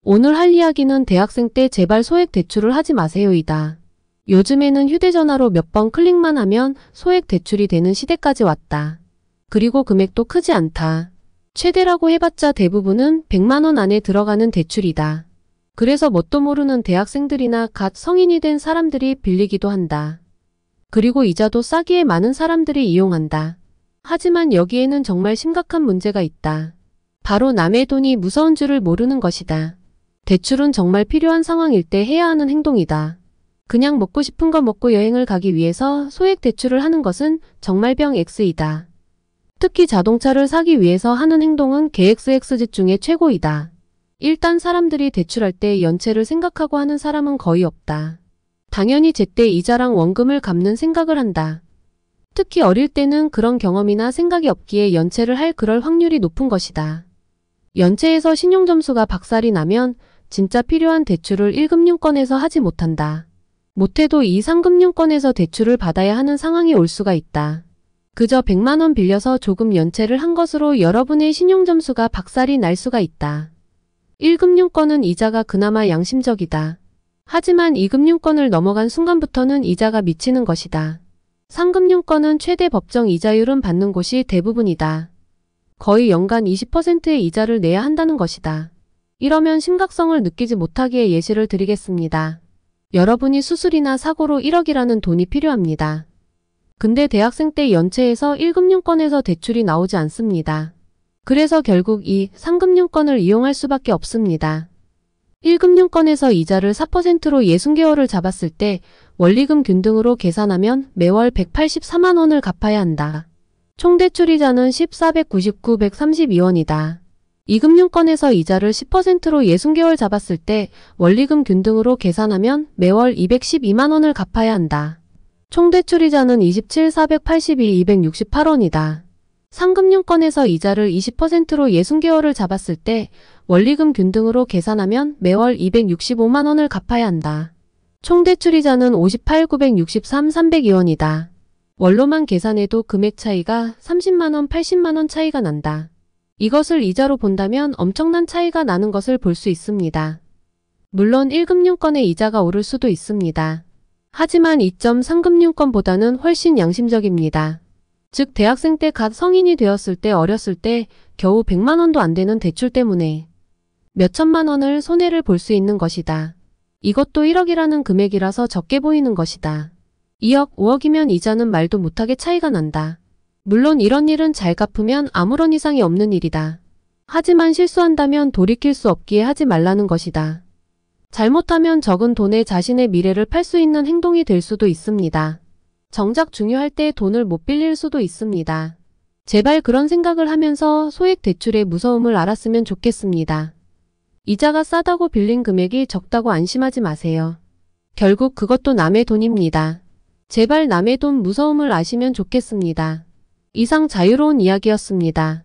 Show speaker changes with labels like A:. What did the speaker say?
A: 오늘 할 이야기는 대학생 때 제발 소액 대출을 하지 마세요이다. 요즘에는 휴대전화로 몇 번 클릭만 하면 소액 대출이 되는 시대까지 왔다. 그리고 금액도 크지 않다. 최대라고 해봤자 대부분은 100만원 안에 들어가는 대출이다. 그래서 뭣도 모르는 대학생들이나 갓 성인이 된 사람들이 빌리기도 한다. 그리고 이자도 싸기에 많은 사람들이 이용한다. 하지만 여기에는 정말 심각한 문제가 있다. 바로 남의 돈이 무서운 줄을 모르는 것이다. 대출은 정말 필요한 상황일 때 해야 하는 행동이다. 그냥 먹고 싶은 거 먹고 여행을 가기 위해서 소액 대출을 하는 것은 정말 병 X이다. 특히 자동차를 사기 위해서 하는 행동은 계XXZ 중에 최고이다. 일단 사람들이 대출할 때 연체를 생각하고 하는 사람은 거의 없다. 당연히 제때 이자랑 원금을 갚는 생각을 한다. 특히 어릴 때는 그런 경험이나 생각이 없기에 연체를 할 그럴 확률이 높은 것이다. 연체에서 신용점수가 박살이 나면 진짜 필요한 대출을 1금융권에서 하지 못한다. 못해도 2, 3금융권에서 대출을 받아야 하는 상황이 올 수가 있다. 그저 100만원 빌려서 조금 연체를 한 것으로 여러분의 신용점수가 박살이 날 수가 있다. 1금융권은 이자가 그나마 양심적이다. 하지만 2금융권을 넘어간 순간부터는 이자가 미치는 것이다. 3금융권은 최대 법정 이자율은 받는 곳이 대부분이다. 거의 연간 20%의 이자를 내야 한다는 것이다. 이러면 심각성을 느끼지 못하기에 예시를 드리겠습니다. 여러분이 수술이나 사고로 1억이라는 돈이 필요합니다. 근데 대학생 때 연체해서 1금융권에서 대출이 나오지 않습니다. 그래서 결국 이 3금융권을 이용할 수밖에 없습니다. 1금융권에서 이자를 4%로 60개월을 잡았을 때 원리금 균등으로 계산하면 매월 184만원을 갚아야 한다. 총 대출이자는 1499,132원이다. 2금융권에서 이자를 10%로 60개월 잡았을 때 원리금 균등으로 계산하면 매월 212만원을 갚아야 한다. 총 대출이자는 27482,268원이다. 3금융권에서 이자를 20%로 60개월을 잡았을 때 원리금 균등으로 계산하면 매월 265만원을 갚아야 한다. 총 대출이자는 589,633,302원이다. 원로만 계산해도 금액 차이가 30만원, 80만원 차이가 난다. 이것을 이자로 본다면 엄청난 차이가 나는 것을 볼 수 있습니다. 물론 1금융권의 이자가 오를 수도 있습니다. 하지만 2.3금융권보다는 훨씬 양심적입니다. 즉 대학생 때 갓 성인이 되었을 때 어렸을 때 겨우 100만원도 안 되는 대출 때문에 몇천만 원을 손해를 볼 수 있는 것이다. 이것도 1억이라는 금액이라서 적게 보이는 것이다. 2억, 5억이면 이자는 말도 못하게 차이가 난다. 물론 이런 일은 잘 갚으면 아무런 이상이 없는 일이다. 하지만 실수한다면 돌이킬 수 없기에 하지 말라는 것이다. 잘못하면 적은 돈에 자신의 미래를 팔 수 있는 행동이 될 수도 있습니다. 정작 중요할 때 돈을 못 빌릴 수도 있습니다. 제발 그런 생각을 하면서 소액 대출의 무서움을 알았으면 좋겠습니다. 이자가 싸다고 빌린 금액이 적다고 안심하지 마세요. 결국 그것도 남의 돈입니다. 제발 남의 돈 무서움을 아시면 좋겠습니다. 이상 자유로운 이야기였습니다.